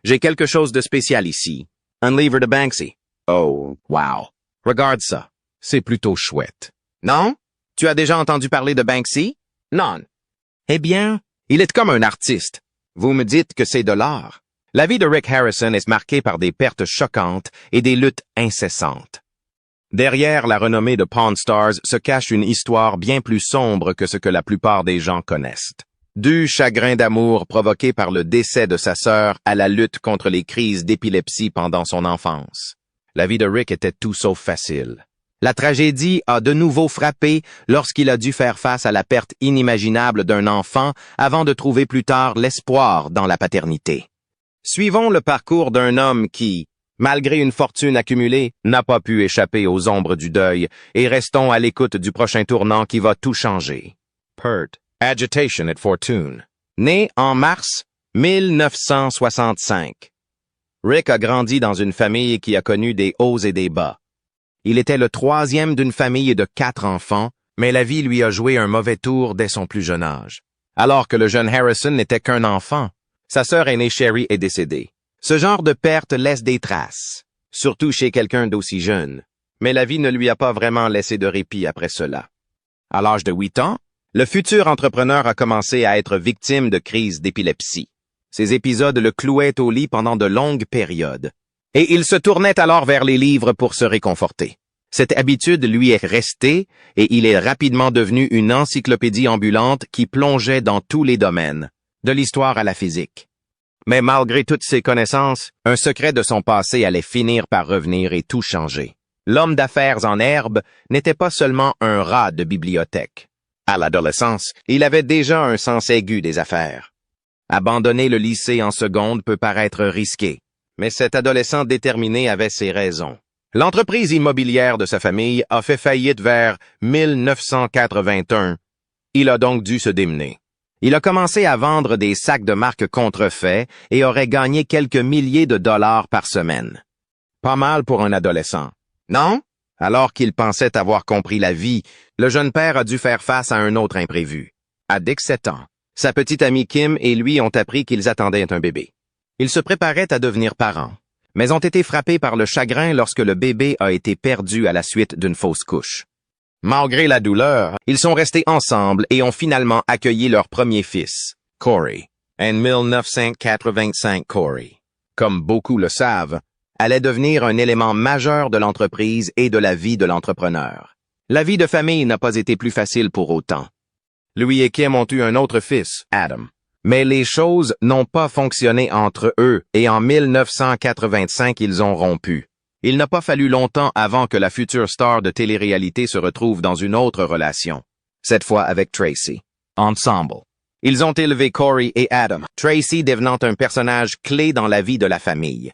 J'ai quelque chose de spécial ici. Un livre de Banksy. Oh, wow. Regarde ça. C'est plutôt chouette. Non? Tu as déjà entendu parler de Banksy? Non. Eh bien, il est comme un artiste. Vous me dites que c'est de l'art. La vie de Rick Harrison est marquée par des pertes choquantes et des luttes incessantes. Derrière la renommée de Pawn Stars se cache une histoire bien plus sombre que ce que la plupart des gens connaissent. Du chagrin d'amour provoqué par le décès de sa sœur à la lutte contre les crises d'épilepsie pendant son enfance. La vie de Rick était tout sauf facile. La tragédie a de nouveau frappé lorsqu'il a dû faire face à la perte inimaginable d'un enfant avant de trouver plus tard l'espoir dans la paternité. Suivons le parcours d'un homme qui, malgré une fortune accumulée, n'a pas pu échapper aux ombres du deuil et restons à l'écoute du prochain tournant qui va tout changer. Pert. Agitation at Fortune. Né en mars 1965. Rick a grandi dans une famille qui a connu des hauts et des bas. Il était le troisième d'une famille de 4 enfants, mais la vie lui a joué un mauvais tour dès son plus jeune âge. Alors que le jeune Harrison n'était qu'un enfant, sa sœur aînée Sherry est décédée. Ce genre de perte laisse des traces, surtout chez quelqu'un d'aussi jeune, mais la vie ne lui a pas vraiment laissé de répit après cela. À l'âge de 8 ans, le futur entrepreneur a commencé à être victime de crises d'épilepsie. Ces épisodes le clouaient au lit pendant de longues périodes. Et il se tournait alors vers les livres pour se réconforter. Cette habitude lui est restée et il est rapidement devenu une encyclopédie ambulante qui plongeait dans tous les domaines, de l'histoire à la physique. Mais malgré toutes ses connaissances, un secret de son passé allait finir par revenir et tout changer. L'homme d'affaires en herbe n'était pas seulement un rat de bibliothèque. À l'adolescence, il avait déjà un sens aigu des affaires. Abandonner le lycée en seconde peut paraître risqué, mais cet adolescent déterminé avait ses raisons. L'entreprise immobilière de sa famille a fait faillite vers 1981. Il a donc dû se démener. Il a commencé à vendre des sacs de marque contrefaits et aurait gagné quelques milliers de dollars par semaine. Pas mal pour un adolescent, non? Alors qu'il pensait avoir compris la vie, le jeune père a dû faire face à un autre imprévu. À 17 ans, sa petite amie Kim et lui ont appris qu'ils attendaient un bébé. Ils se préparaient à devenir parents, mais ont été frappés par le chagrin lorsque le bébé a été perdu à la suite d'une fausse couche. Malgré la douleur, ils sont restés ensemble et ont finalement accueilli leur premier fils, Corey. En 1985, Corey, comme beaucoup le savent, allait devenir un élément majeur de l'entreprise et de la vie de l'entrepreneur. La vie de famille n'a pas été plus facile pour autant. Lui et Kim ont eu un autre fils, Adam. Mais les choses n'ont pas fonctionné entre eux et en 1985, ils ont rompu. Il n'a pas fallu longtemps avant que la future star de télé-réalité se retrouve dans une autre relation, cette fois avec Tracy. Ensemble, ils ont élevé Corey et Adam, Tracy devenant un personnage clé dans la vie de la famille.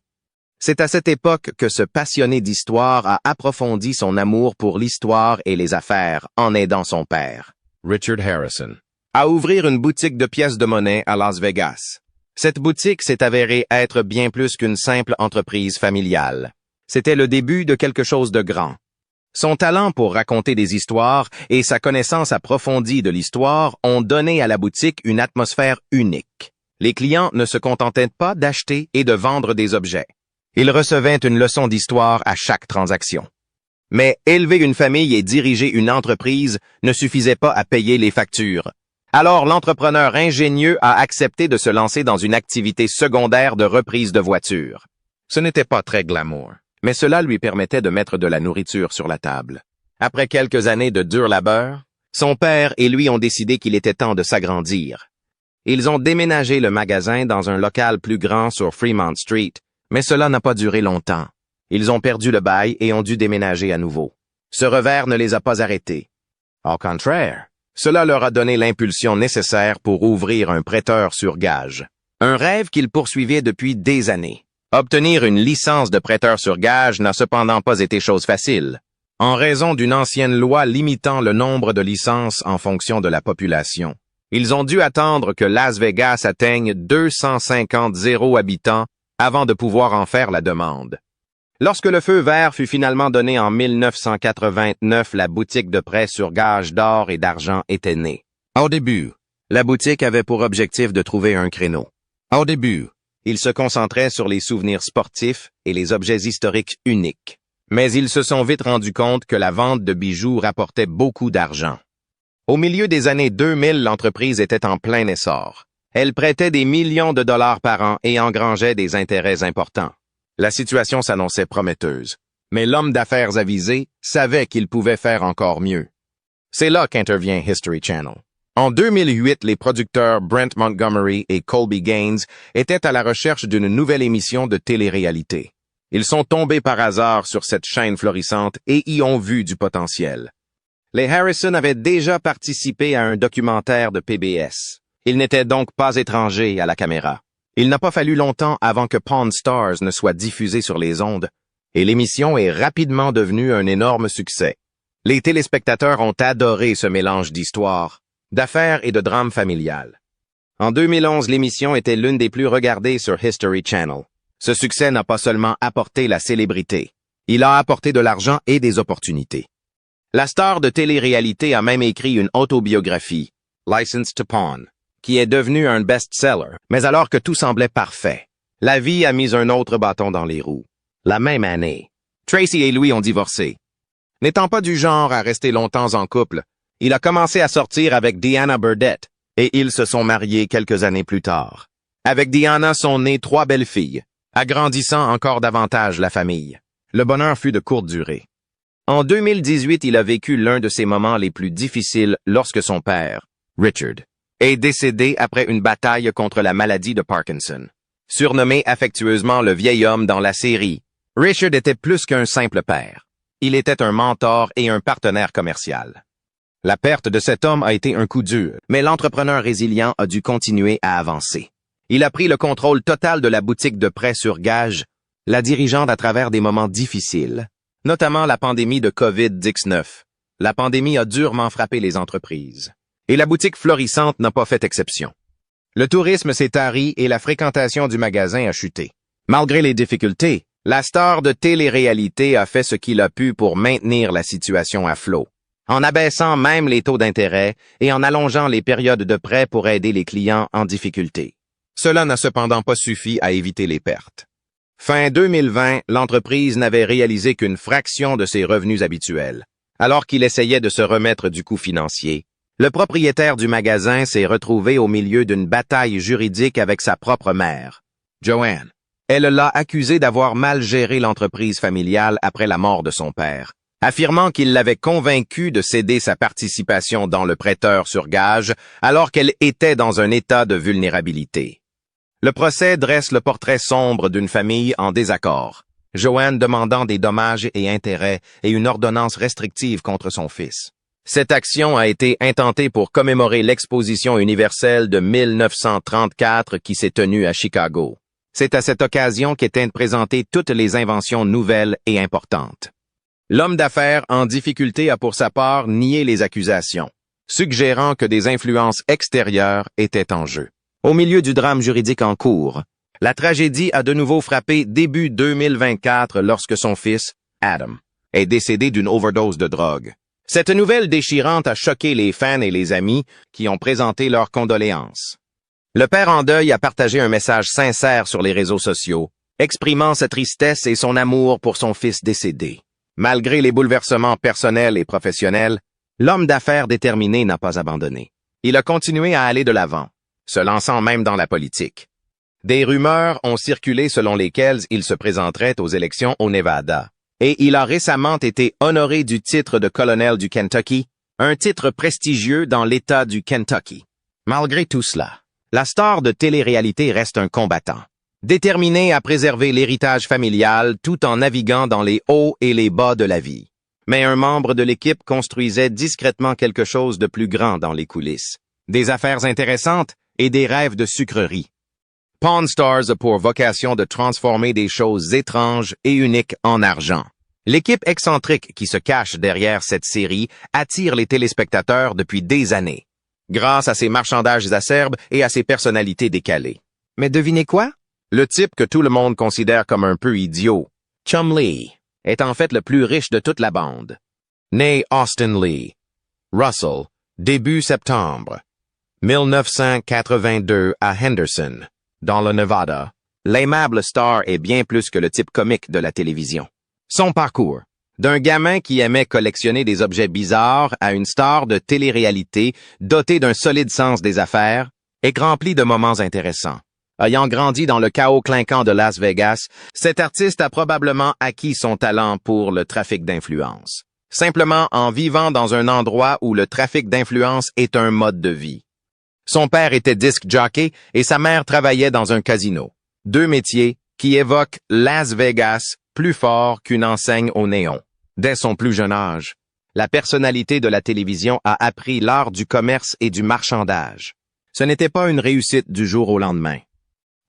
C'est à cette époque que ce passionné d'histoire a approfondi son amour pour l'histoire et les affaires en aidant son père, Richard Harrison, à ouvrir une boutique de pièces de monnaie à Las Vegas. Cette boutique s'est avérée être bien plus qu'une simple entreprise familiale. C'était le début de quelque chose de grand. Son talent pour raconter des histoires et sa connaissance approfondie de l'histoire ont donné à la boutique une atmosphère unique. Les clients ne se contentaient pas d'acheter et de vendre des objets. Ils recevaient une leçon d'histoire à chaque transaction. Mais élever une famille et diriger une entreprise ne suffisait pas à payer les factures. Alors l'entrepreneur ingénieux a accepté de se lancer dans une activité secondaire de reprise de voitures. Ce n'était pas très glamour, mais cela lui permettait de mettre de la nourriture sur la table. Après quelques années de dur labeur, son père et lui ont décidé qu'il était temps de s'agrandir. Ils ont déménagé le magasin dans un local plus grand sur Fremont Street, mais cela n'a pas duré longtemps. Ils ont perdu le bail et ont dû déménager à nouveau. Ce revers ne les a pas arrêtés. Au contraire, cela leur a donné l'impulsion nécessaire pour ouvrir un prêteur sur gage. Un rêve qu'ils poursuivaient depuis des années. Obtenir une licence de prêteur sur gage n'a cependant pas été chose facile, en raison d'une ancienne loi limitant le nombre de licences en fonction de la population. Ils ont dû attendre que Las Vegas atteigne 250 0 habitants avant de pouvoir en faire la demande. Lorsque le feu vert fut finalement donné en 1989, la boutique de prêt sur gage d'or et d'argent était née. Au début, la boutique avait pour objectif de trouver un créneau. Au début, Ils se concentraient sur les souvenirs sportifs et les objets historiques uniques. Mais ils se sont vite rendus compte que la vente de bijoux rapportait beaucoup d'argent. Au milieu des années 2000, l'entreprise était en plein essor. Elle prêtait des millions de dollars par an et engrangeait des intérêts importants. La situation s'annonçait prometteuse. Mais l'homme d'affaires avisé savait qu'il pouvait faire encore mieux. C'est là qu'intervient History Channel. En 2008, les producteurs Brent Montgomery et Colby Gaines étaient à la recherche d'une nouvelle émission de télé-réalité. Ils sont tombés par hasard sur cette chaîne florissante et y ont vu du potentiel. Les Harrison avaient déjà participé à un documentaire de PBS. Ils n'étaient donc pas étrangers à la caméra. Il n'a pas fallu longtemps avant que Pawn Stars ne soit diffusé sur les ondes, et l'émission est rapidement devenue un énorme succès. Les téléspectateurs ont adoré ce mélange d'histoires, d'affaires et de drames familiales. En 2011, l'émission était l'une des plus regardées sur History Channel. Ce succès n'a pas seulement apporté la célébrité, il a apporté de l'argent et des opportunités. La star de télé-réalité a même écrit une autobiographie, License to Pawn, qui est devenue un best-seller, mais alors que tout semblait parfait. La vie a mis un autre bâton dans les roues. La même année, Tracy et Louis ont divorcé. N'étant pas du genre à rester longtemps en couple, il a commencé à sortir avec Deanna Burdett, et ils se sont mariés quelques années plus tard. Avec Deanna sont nées 3 belles filles, agrandissant encore davantage la famille. Le bonheur fut de courte durée. En 2018, il a vécu l'un de ses moments les plus difficiles lorsque son père, Richard, est décédé après une bataille contre la maladie de Parkinson. Surnommé affectueusement le vieil homme dans la série, Richard était plus qu'un simple père. Il était un mentor et un partenaire commercial. La perte de cet homme a été un coup dur, mais l'entrepreneur résilient a dû continuer à avancer. Il a pris le contrôle total de la boutique de prêt sur gage, la dirigeant à travers des moments difficiles, notamment la pandémie de COVID-19. La pandémie a durement frappé les entreprises. Et la boutique florissante n'a pas fait exception. Le tourisme s'est tari et la fréquentation du magasin a chuté. Malgré les difficultés, la star de télé-réalité a fait ce qu'il a pu pour maintenir la situation à flot, en abaissant même les taux d'intérêt et en allongeant les périodes de prêt pour aider les clients en difficulté. Cela n'a cependant pas suffi à éviter les pertes. Fin 2020, l'entreprise n'avait réalisé qu'une fraction de ses revenus habituels. Alors qu'il essayait de se remettre du coût financier, le propriétaire du magasin s'est retrouvé au milieu d'une bataille juridique avec sa propre mère, Joanne. Elle l'a accusé d'avoir mal géré l'entreprise familiale après la mort de son père, affirmant qu'il l'avait convaincu de céder sa participation dans le prêteur sur gage alors qu'elle était dans un état de vulnérabilité. Le procès dresse le portrait sombre d'une famille en désaccord, Joanne demandant des dommages et intérêts et une ordonnance restrictive contre son fils. Cette action a été intentée pour commémorer l'exposition universelle de 1934 qui s'est tenue à Chicago. C'est à cette occasion qu'étaient présentées toutes les inventions nouvelles et importantes. L'homme d'affaires en difficulté a pour sa part nié les accusations, suggérant que des influences extérieures étaient en jeu. Au milieu du drame juridique en cours, la tragédie a de nouveau frappé début 2024 lorsque son fils, Adam, est décédé d'une overdose de drogue. Cette nouvelle déchirante a choqué les fans et les amis qui ont présenté leurs condoléances. Le père en deuil a partagé un message sincère sur les réseaux sociaux, exprimant sa tristesse et son amour pour son fils décédé. Malgré les bouleversements personnels et professionnels, l'homme d'affaires déterminé n'a pas abandonné. Il a continué à aller de l'avant, se lançant même dans la politique. Des rumeurs ont circulé selon lesquelles il se présenterait aux élections au Nevada. Et il a récemment été honoré du titre de colonel du Kentucky, un titre prestigieux dans l'État du Kentucky. Malgré tout cela, la star de télé-réalité reste un combattant, déterminé à préserver l'héritage familial tout en naviguant dans les hauts et les bas de la vie. Mais un membre de l'équipe construisait discrètement quelque chose de plus grand dans les coulisses, des affaires intéressantes et des rêves de sucrerie. Pawn Stars a pour vocation de transformer des choses étranges et uniques en argent. L'équipe excentrique qui se cache derrière cette série attire les téléspectateurs depuis des années, grâce à ses marchandages acerbes et à ses personnalités décalées. Mais devinez quoi? Le type que tout le monde considère comme un peu idiot, Chum Lee, est en fait le plus riche de toute la bande. Né Austin Lee, Russell, début septembre 1982 à Henderson, dans le Nevada, L'aimable Star est bien plus que le type comique de la télévision. Son parcours, d'un gamin qui aimait collectionner des objets bizarres à une star de télé-réalité dotée d'un solide sens des affaires, est rempli de moments intéressants. Ayant grandi dans le chaos clinquant de Las Vegas, cet artiste a probablement acquis son talent pour le trafic d'influence. Simplement en vivant dans un endroit où le trafic d'influence est un mode de vie. Son père était disc jockey et sa mère travaillait dans un casino. Deux métiers qui évoquent Las Vegas plus fort qu'une enseigne au néon. Dès son plus jeune âge, la personnalité de la télévision a appris l'art du commerce et du marchandage. Ce n'était pas une réussite du jour au lendemain.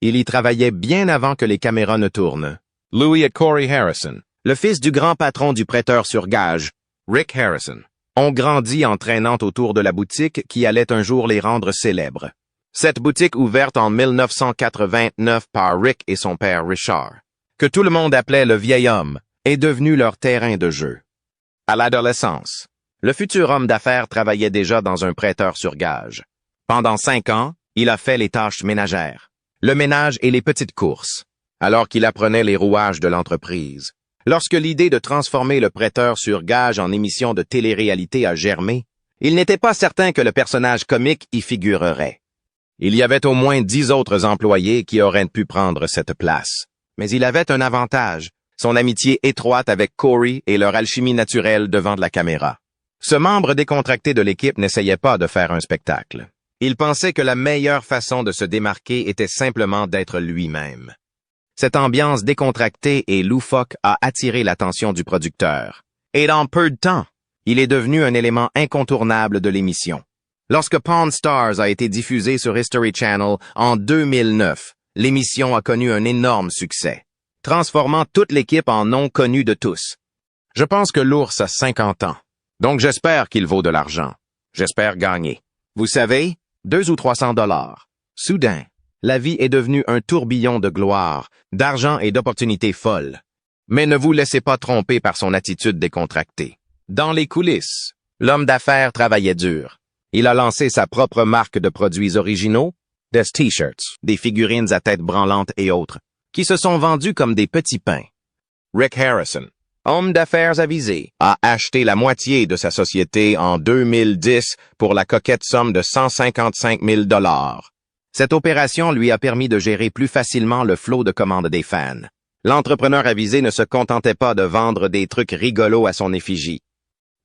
Il y travaillait bien avant que les caméras ne tournent. Louis et Corey Harrison. Le fils du grand patron du prêteur sur gage, Rick Harrison. ont grandi en traînant autour de la boutique qui allait un jour les rendre célèbres. Cette boutique ouverte en 1989 par Rick et son père Richard, que tout le monde appelait le vieil homme, est devenu leur terrain de jeu. À l'adolescence, le futur homme d'affaires travaillait déjà dans un prêteur sur gage. Pendant 5 ans, il a fait les tâches ménagères, le ménage et les petites courses, alors qu'il apprenait les rouages de l'entreprise. Lorsque l'idée de transformer le prêteur sur gage en émission de télé-réalité a germé, il n'était pas certain que le personnage comique y figurerait. Il y avait au moins 10 autres employés qui auraient pu prendre cette place. Mais il avait un avantage, son amitié étroite avec Corey et leur alchimie naturelle devant la caméra. Ce membre décontracté de l'équipe n'essayait pas de faire un spectacle. Il pensait que la meilleure façon de se démarquer était simplement d'être lui-même. Cette ambiance décontractée et loufoque a attiré l'attention du producteur. Et dans peu de temps, il est devenu un élément incontournable de l'émission. Lorsque Pawn Stars a été diffusée sur History Channel en 2009, l'émission a connu un énorme succès, transformant toute l'équipe en nom connu de tous. Je pense que l'ours a 50 ans, donc j'espère qu'il vaut de l'argent. J'espère gagner. Vous savez, 200 ou 300 dollars. Soudain, la vie est devenue un tourbillon de gloire, d'argent et d'opportunités folles. Mais ne vous laissez pas tromper par son attitude décontractée. Dans les coulisses, l'homme d'affaires travaillait dur. Il a lancé sa propre marque de produits originaux, des t-shirts, des figurines à tête branlante et autres, qui se sont vendus comme des petits pains. Rick Harrison, homme d'affaires avisé, a acheté la moitié de sa société en 2010 pour la coquette somme de 155 000 $. Cette opération lui a permis de gérer plus facilement le flot de commandes des fans. L'entrepreneur avisé ne se contentait pas de vendre des trucs rigolos à son effigie,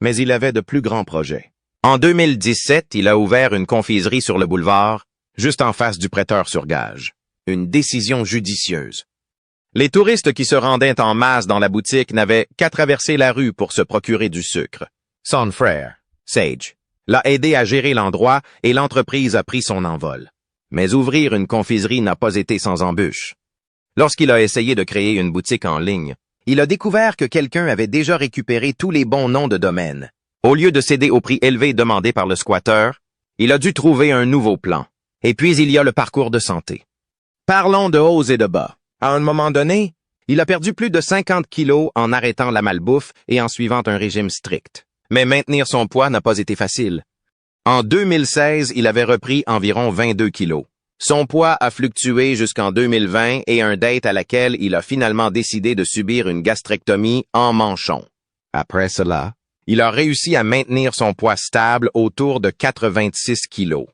mais il avait de plus grands projets. En 2017, il a ouvert une confiserie sur le boulevard, juste en face du prêteur sur gage. Une décision judicieuse. Les touristes qui se rendaient en masse dans la boutique n'avaient qu'à traverser la rue pour se procurer du sucre. Son frère, Sage, l'a aidé à gérer l'endroit et l'entreprise a pris son envol. Mais ouvrir une confiserie n'a pas été sans embûches. Lorsqu'il a essayé de créer une boutique en ligne, il a découvert que quelqu'un avait déjà récupéré tous les bons noms de domaine. Au lieu de céder au prix élevé demandé par le squatteur, il a dû trouver un nouveau plan. Et puis il y a le parcours de santé. Parlons de hauts et de bas. À un moment donné, il a perdu plus de 50 kilos en arrêtant la malbouffe et en suivant un régime strict. Mais maintenir son poids n'a pas été facile. En 2016, il avait repris environ 22 kilos. Son poids a fluctué jusqu'en 2020 et un date à laquelle il a finalement décidé de subir une gastrectomie en manchon. Après cela, il a réussi à maintenir son poids stable autour de 86 kilos.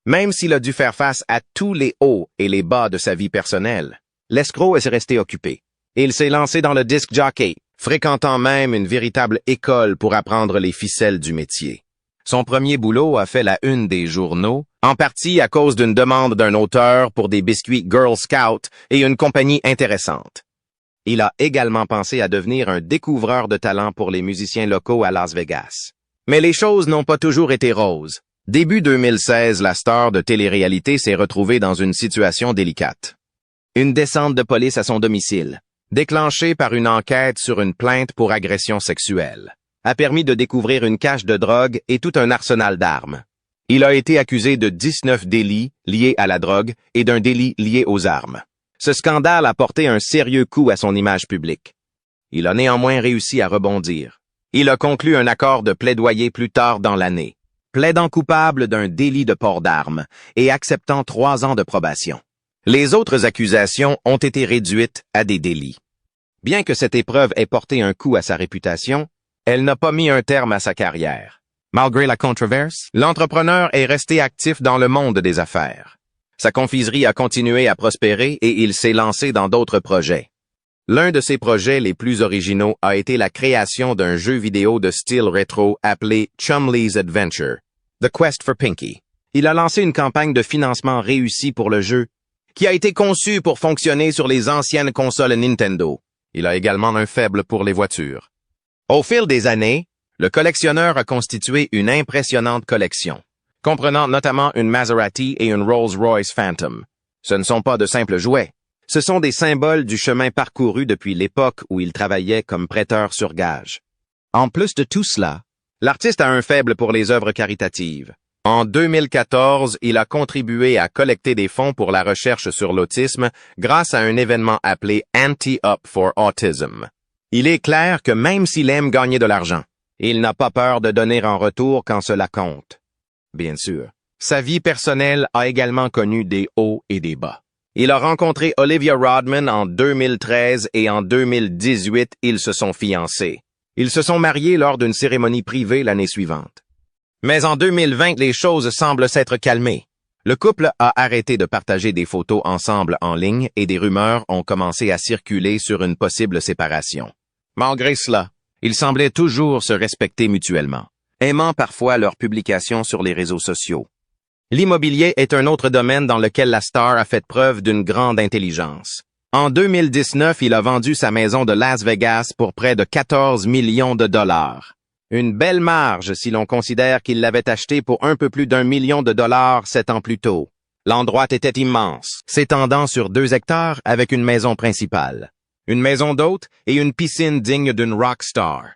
Même s'il a dû faire face à tous les hauts et les bas de sa vie personnelle, l'escroc est resté occupé. Il s'est lancé dans le disc jockey, fréquentant même une véritable école pour apprendre les ficelles du métier. Son premier boulot a fait la une des journaux, en partie à cause d'une demande d'un auteur pour des biscuits Girl Scout et une compagnie intéressante. Il a également pensé à devenir un découvreur de talent pour les musiciens locaux à Las Vegas. Mais les choses n'ont pas toujours été roses. Début 2016, la star de télé-réalité s'est retrouvée dans une situation délicate. Une descente de police à son domicile, déclenchée par une enquête sur une plainte pour agression sexuelle, a permis de découvrir une cache de drogue et tout un arsenal d'armes. Il a été accusé de 19 délits liés à la drogue et d'un délit lié aux armes. Ce scandale a porté un sérieux coup à son image publique. Il a néanmoins réussi à rebondir. Il a conclu un accord de plaidoyer plus tard dans l'année, plaidant coupable d'un délit de port d'armes et acceptant 3 ans de probation. Les autres accusations ont été réduites à des délits. Bien que cette épreuve ait porté un coup à sa réputation, elle n'a pas mis un terme à sa carrière. Malgré la controverse, l'entrepreneur est resté actif dans le monde des affaires. Sa confiserie a continué à prospérer et il s'est lancé dans d'autres projets. L'un de ses projets les plus originaux a été la création d'un jeu vidéo de style rétro appelé Chumlee's Adventure, The Quest for Pinky. Il a lancé une campagne de financement réussie pour le jeu, qui a été conçu pour fonctionner sur les anciennes consoles Nintendo. Il a également un faible pour les voitures. Au fil des années, le collectionneur a constitué une impressionnante collection, comprenant notamment une Maserati et une Rolls-Royce Phantom. Ce ne sont pas de simples jouets. Ce sont des symboles du chemin parcouru depuis l'époque où il travaillait comme prêteur sur gage. En plus de tout cela, l'artiste a un faible pour les œuvres caritatives. En 2014, il a contribué à collecter des fonds pour la recherche sur l'autisme grâce à un événement appelé Anti-Up for Autism. Il est clair que même s'il aime gagner de l'argent, il n'a pas peur de donner en retour quand cela compte. Bien sûr, sa vie personnelle a également connu des hauts et des bas. Il a rencontré Olivia Rodman en 2013 et en 2018, ils se sont fiancés. Ils se sont mariés lors d'une cérémonie privée l'année suivante. Mais en 2020, les choses semblent s'être calmées. Le couple a arrêté de partager des photos ensemble en ligne et des rumeurs ont commencé à circuler sur une possible séparation. Malgré cela, ils semblaient toujours se respecter mutuellement, aimant parfois leurs publications sur les réseaux sociaux. L'immobilier est un autre domaine dans lequel la star a fait preuve d'une grande intelligence. En 2019, il a vendu sa maison de Las Vegas pour près de 14 millions de dollars. Une belle marge si l'on considère qu'il l'avait acheté pour un peu plus d'1 million de dollars 7 ans plus tôt. L'endroit était immense, s'étendant sur 2 hectares avec une maison principale, une maison d'hôte et une piscine digne d'une rock star.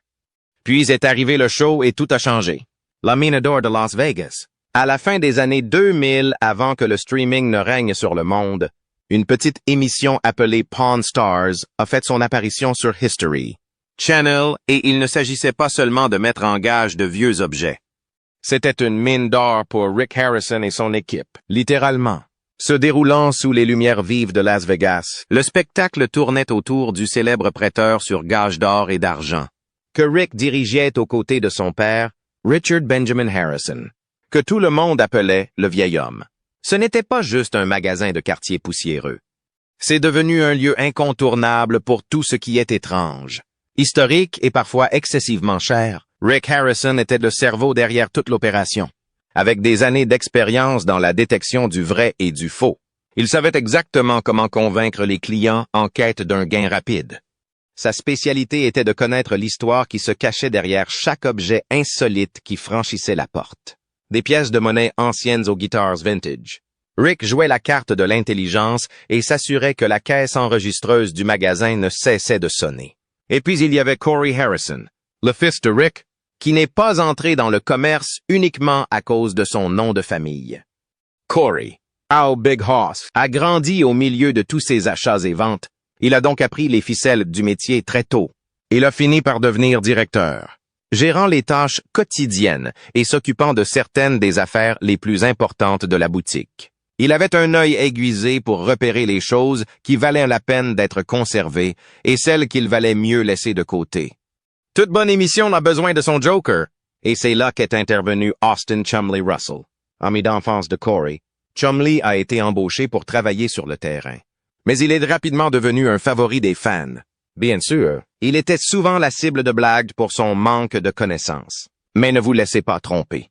Puis est arrivé le show et tout a changé. La mine d'or de Las Vegas. À la fin des années 2000, avant que le streaming ne règne sur le monde, une petite émission appelée Pawn Stars a fait son apparition sur History Channel et il ne s'agissait pas seulement de mettre en gage de vieux objets. C'était une mine d'or pour Rick Harrison et son équipe, littéralement. Se déroulant sous les lumières vives de Las Vegas, le spectacle tournait autour du célèbre prêteur sur gage d'or et d'argent, que Rick dirigeait aux côtés de son père, Richard Benjamin Harrison, que tout le monde appelait le vieil homme. Ce n'était pas juste un magasin de quartier poussiéreux. C'est devenu un lieu incontournable pour tout ce qui est étrange. Historique et parfois excessivement cher, Rick Harrison était le cerveau derrière toute l'opération. Avec des années d'expérience dans la détection du vrai et du faux, il savait exactement comment convaincre les clients en quête d'un gain rapide. Sa spécialité était de connaître l'histoire qui se cachait derrière chaque objet insolite qui franchissait la porte. Des pièces de monnaie anciennes aux guitares vintage. Rick jouait la carte de l'intelligence et s'assurait que la caisse enregistreuse du magasin ne cessait de sonner. Et puis il y avait Corey Harrison, le fils de Rick, qui n'est pas entré dans le commerce uniquement à cause de son nom de famille. Corey, Al Big Hoss, a grandi au milieu de tous ses achats et ventes. Il a donc appris les ficelles du métier très tôt. Il a fini par devenir directeur, gérant les tâches quotidiennes et s'occupant de certaines des affaires les plus importantes de la boutique. Il avait un œil aiguisé pour repérer les choses qui valaient la peine d'être conservées et celles qu'il valait mieux laisser de côté. Toute bonne émission a besoin de son Joker, et c'est là qu'est intervenu Austin Chumlee Russell, ami d'enfance de Corey. Chumlee a été embauché pour travailler sur le terrain, mais il est rapidement devenu un favori des fans. Bien sûr, il était souvent la cible de blagues pour son manque de connaissances. Mais ne vous laissez pas tromper.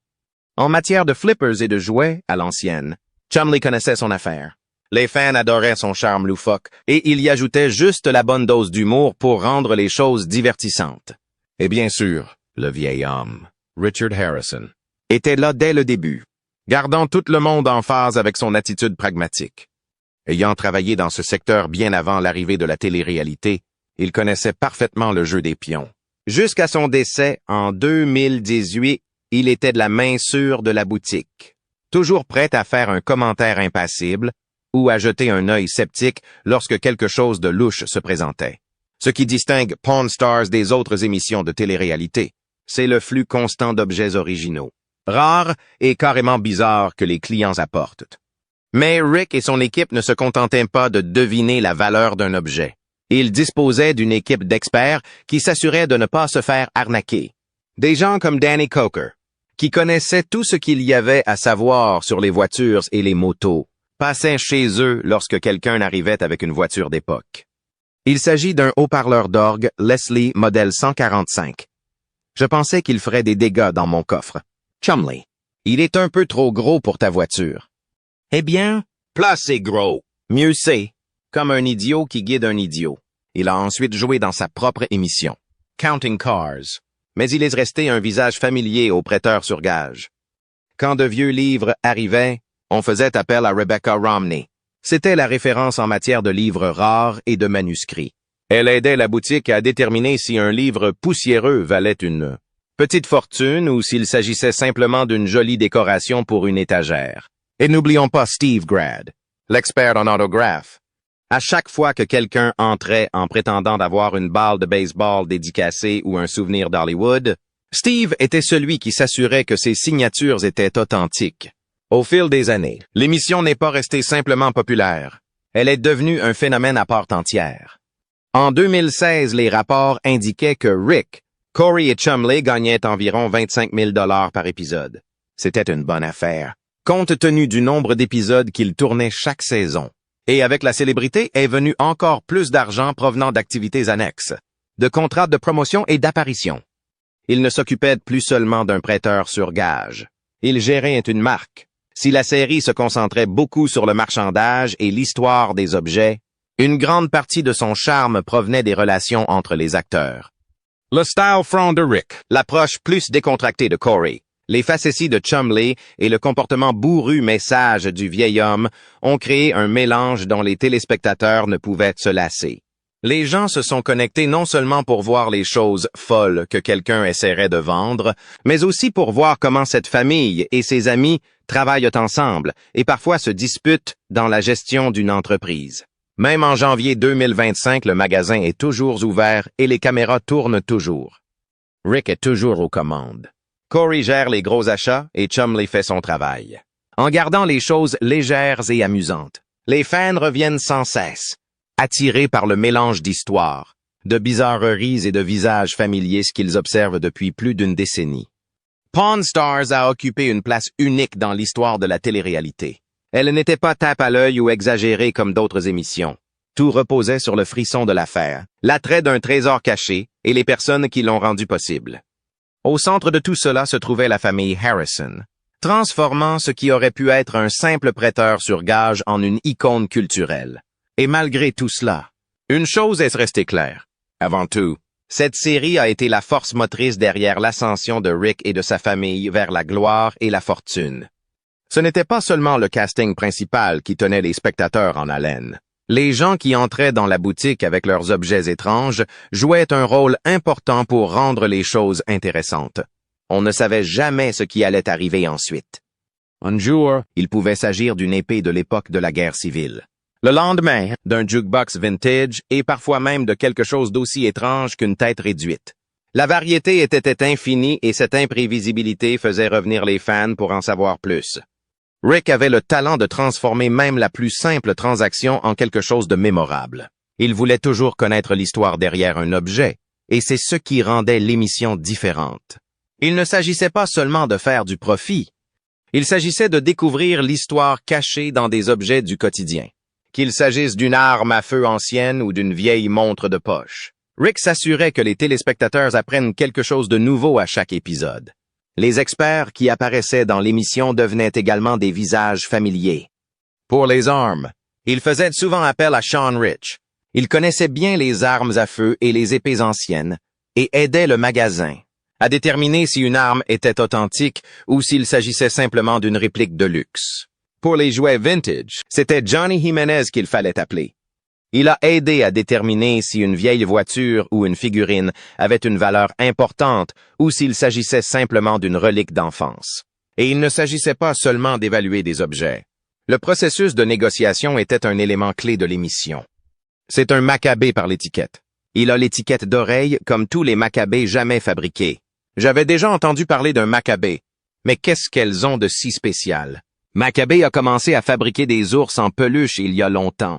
En matière de flippers et de jouets, à l'ancienne, Chumlee connaissait son affaire. Les fans adoraient son charme loufoque, et il y ajoutait juste la bonne dose d'humour pour rendre les choses divertissantes. Et bien sûr, le vieil homme, Richard Harrison, était là dès le début, gardant tout le monde en phase avec son attitude pragmatique. Ayant travaillé dans ce secteur bien avant l'arrivée de la télé-réalité, il connaissait parfaitement le jeu des pions. Jusqu'à son décès en 2018, il était de la main sûre de la boutique, toujours prêt à faire un commentaire impassible ou à jeter un œil sceptique lorsque quelque chose de louche se présentait. Ce qui distingue Pawn Stars des autres émissions de télé-réalité, c'est le flux constant d'objets originaux, rares et carrément bizarres que les clients apportent. Mais Rick et son équipe ne se contentaient pas de deviner la valeur d'un objet. Ils disposaient d'une équipe d'experts qui s'assuraient de ne pas se faire arnaquer. Des gens comme Danny Coker, qui connaissaient tout ce qu'il y avait à savoir sur les voitures et les motos, passaient chez eux lorsque quelqu'un arrivait avec une voiture d'époque. Il s'agit d'un haut-parleur d'orgue Leslie modèle 145. Je pensais qu'il ferait des dégâts dans mon coffre. Chumley, il est un peu trop gros pour ta voiture. Eh bien, plus c'est gros, mieux c'est. Comme un idiot qui guide un idiot. Il a ensuite joué dans sa propre émission, Counting Cars. Mais il est resté un visage familier aux prêteurs sur gage. Quand de vieux livres arrivaient, on faisait appel à Rebecca Romney. C'était la référence en matière de livres rares et de manuscrits. Elle aidait la boutique à déterminer si un livre poussiéreux valait une petite fortune ou s'il s'agissait simplement d'une jolie décoration pour une étagère. Et n'oublions pas Steve Grad, l'expert en autographes. À chaque fois que quelqu'un entrait en prétendant d'avoir une balle de baseball dédicacée ou un souvenir d'Hollywood, Steve était celui qui s'assurait que ses signatures étaient authentiques. Au fil des années, l'émission n'est pas restée simplement populaire. Elle est devenue un phénomène à part entière. En 2016, les rapports indiquaient que Rick, Corey et Chumley gagnaient environ 25 000 $ par épisode. C'était une bonne affaire, compte tenu du nombre d'épisodes qu'ils tournaient chaque saison. Et avec la célébrité est venu encore plus d'argent provenant d'activités annexes, de contrats de promotion et d'apparition. Il ne s'occupait plus seulement d'un prêteur sur gage. Il gérait une marque. Si la série se concentrait beaucoup sur le marchandage et l'histoire des objets, une grande partie de son charme provenait des relations entre les acteurs. Le style franc de Rick. L'approche plus décontractée de Corey, les facéties de Chumley et le comportement bourru mais sage du vieil homme ont créé un mélange dont les téléspectateurs ne pouvaient se lasser. Les gens se sont connectés non seulement pour voir les choses folles que quelqu'un essaierait de vendre, mais aussi pour voir comment cette famille et ses amis travaillent ensemble et parfois se disputent dans la gestion d'une entreprise. Même en janvier 2025, le magasin est toujours ouvert et les caméras tournent toujours. Rick est toujours aux commandes. Corey gère les gros achats et Chumley fait son travail. En gardant les choses légères et amusantes, les fans reviennent sans cesse, attirés par le mélange d'histoires, de bizarreries et de visages familiers qu'ils observent depuis plus d'une décennie. Pawn Stars a occupé une place unique dans l'histoire de la télé-réalité. Elle n'était pas tape à l'œil ou exagérée comme d'autres émissions. Tout reposait sur le frisson de l'affaire, l'attrait d'un trésor caché et les personnes qui l'ont rendu possible. Au centre de tout cela se trouvait la famille Harrison, transformant ce qui aurait pu être un simple prêteur sur gage en une icône culturelle. Et malgré tout cela, une chose est restée claire. Avant tout, cette série a été la force motrice derrière l'ascension de Rick et de sa famille vers la gloire et la fortune. Ce n'était pas seulement le casting principal qui tenait les spectateurs en haleine. Les gens qui entraient dans la boutique avec leurs objets étranges jouaient un rôle important pour rendre les choses intéressantes. On ne savait jamais ce qui allait arriver ensuite. Un jour, il pouvait s'agir d'une épée de l'époque de la guerre civile. Le lendemain, d'un jukebox vintage et parfois même de quelque chose d'aussi étrange qu'une tête réduite. La variété était infinie et cette imprévisibilité faisait revenir les fans pour en savoir plus. Rick avait le talent de transformer même la plus simple transaction en quelque chose de mémorable. Il voulait toujours connaître l'histoire derrière un objet, et c'est ce qui rendait l'émission différente. Il ne s'agissait pas seulement de faire du profit. Il s'agissait de découvrir l'histoire cachée dans des objets du quotidien. Qu'il s'agisse d'une arme à feu ancienne ou d'une vieille montre de poche. Rick s'assurait que les téléspectateurs apprennent quelque chose de nouveau à chaque épisode. Les experts qui apparaissaient dans l'émission devenaient également des visages familiers. Pour les armes, il faisait souvent appel à Sean Rich. Il connaissait bien les armes à feu et les épées anciennes et aidait le magasin à déterminer si une arme était authentique ou s'il s'agissait simplement d'une réplique de luxe. Pour les jouets vintage, c'était Johnny Jimenez qu'il fallait appeler. Il a aidé à déterminer si une vieille voiture ou une figurine avait une valeur importante ou s'il s'agissait simplement d'une relique d'enfance. Et il ne s'agissait pas seulement d'évaluer des objets. Le processus de négociation était un élément clé de l'émission. C'est un macabé par l'étiquette. Il a l'étiquette d'oreille comme tous les macabés jamais fabriqués. J'avais déjà entendu parler d'un macabé, mais qu'est-ce qu'elles ont de si spécial? Maccabée a commencé à fabriquer des ours en peluche il y a longtemps.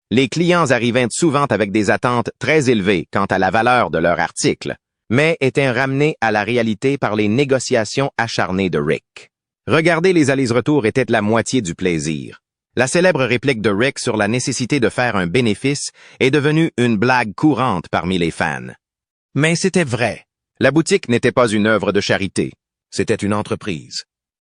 Les clients arrivaient souvent avec des attentes très élevées quant à la valeur de leur article, mais étaient ramenés à la réalité par les négociations acharnées de Rick. Regarder les allers-retours était la moitié du plaisir. La célèbre réplique de Rick sur la nécessité de faire un bénéfice est devenue une blague courante parmi les fans. Mais c'était vrai. La boutique n'était pas une œuvre de charité. C'était une entreprise.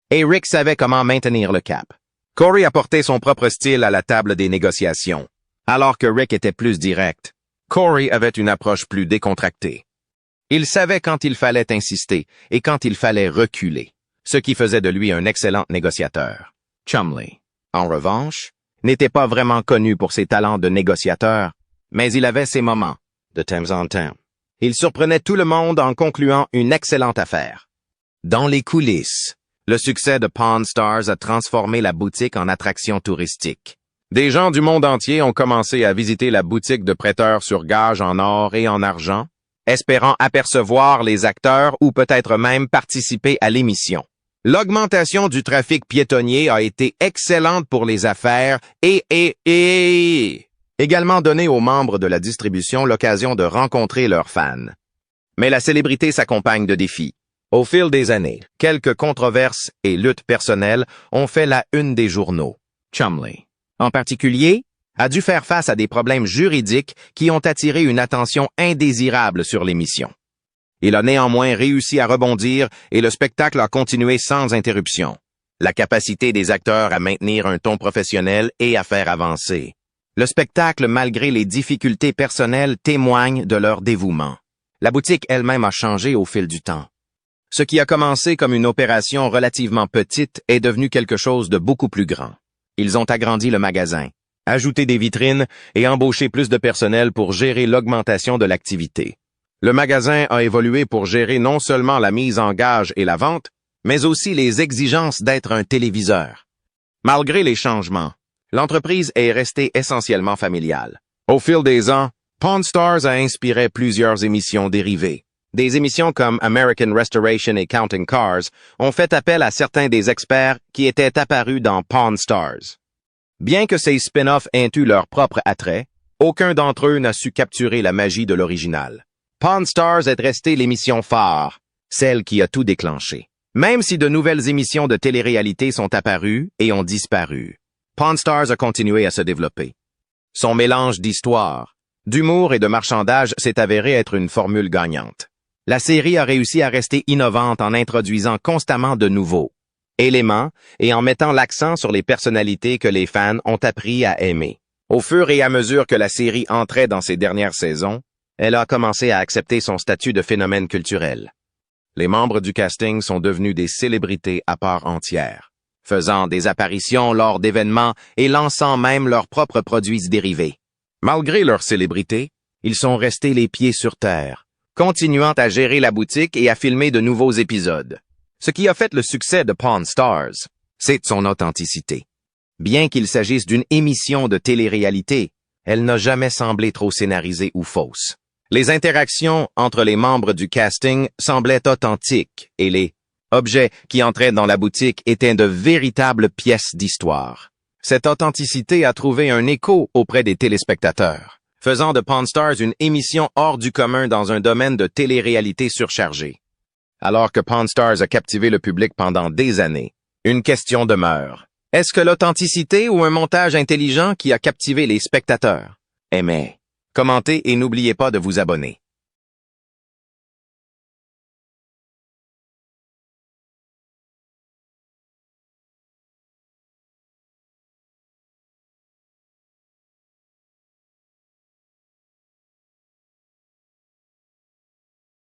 Et Rick savait comment maintenir le cap. Corey apportait son propre style à la table des négociations, alors que Rick était plus direct. Corey avait une approche plus décontractée. Il savait quand il fallait insister et quand il fallait reculer, ce qui faisait de lui un excellent négociateur. Chumley, en revanche, n'était pas vraiment connu pour ses talents de négociateur, mais il avait ses moments, de temps en temps. Il surprenait tout le monde en concluant une excellente affaire. Dans les coulisses, le succès de Pawn Stars a transformé la boutique en attraction touristique. Des gens du monde entier ont commencé à visiter la boutique de prêteurs sur gage en or et en argent, espérant apercevoir les acteurs ou peut-être même participer à l'émission. L'augmentation du trafic piétonnier a été excellente pour les affaires et également donné aux membres de la distribution l'occasion de rencontrer leurs fans. Mais la célébrité s'accompagne de défis. Au fil des années, quelques controverses et luttes personnelles ont fait la une des journaux. Chumley, en particulier, a dû faire face à des problèmes juridiques qui ont attiré une attention indésirable sur l'émission. Il a néanmoins réussi à rebondir et le spectacle a continué sans interruption. La capacité des acteurs à maintenir un ton professionnel et à faire avancer. Le spectacle, malgré les difficultés personnelles, témoigne de leur dévouement. La boutique elle-même a changé au fil du temps. Ce qui a commencé comme une opération relativement petite est devenu quelque chose de beaucoup plus grand. Ils ont agrandi le magasin, ajouté des vitrines et embauché plus de personnel pour gérer l'augmentation de l'activité. Le magasin a évolué pour gérer non seulement la mise en gage et la vente, mais aussi les exigences d'être un téléviseur. Malgré les changements, l'entreprise est restée essentiellement familiale. Au fil des ans, Pawn Stars a inspiré plusieurs émissions dérivées. Des émissions comme American Restoration et Counting Cars ont fait appel à certains des experts qui étaient apparus dans Pawn Stars. Bien que ces spin-offs aient eu leur propre attrait, aucun d'entre eux n'a su capturer la magie de l'original. Pawn Stars est restée l'émission phare, celle qui a tout déclenché. Même si de nouvelles émissions de télé-réalité sont apparues et ont disparu, Pawn Stars a continué à se développer. Son mélange d'histoire, d'humour et de marchandage s'est avéré être une formule gagnante. La série a réussi à rester innovante en introduisant constamment de nouveaux éléments et en mettant l'accent sur les personnalités que les fans ont appris à aimer. Au fur et à mesure que la série entrait dans ses dernières saisons, elle a commencé à accepter son statut de phénomène culturel. Les membres du casting sont devenus des célébrités à part entière, faisant des apparitions lors d'événements et lançant même leurs propres produits dérivés. Malgré leur célébrité, ils sont restés les pieds sur terre, continuant à gérer la boutique et à filmer de nouveaux épisodes. Ce qui a fait le succès de Pawn Stars, c'est son authenticité. Bien qu'il s'agisse d'une émission de télé-réalité, elle n'a jamais semblé trop scénarisée ou fausse. Les interactions entre les membres du casting semblaient authentiques et les objets qui entraient dans la boutique étaient de véritables pièces d'histoire. Cette authenticité a trouvé un écho auprès des téléspectateurs, faisant de Pawn Stars une émission hors du commun dans un domaine de télé-réalité surchargé. Alors que Pawn Stars a captivé le public pendant des années, une question demeure. Est-ce que l'authenticité ou un montage intelligent qui a captivé les spectateurs? Aimez, commentez et n'oubliez pas de vous abonner.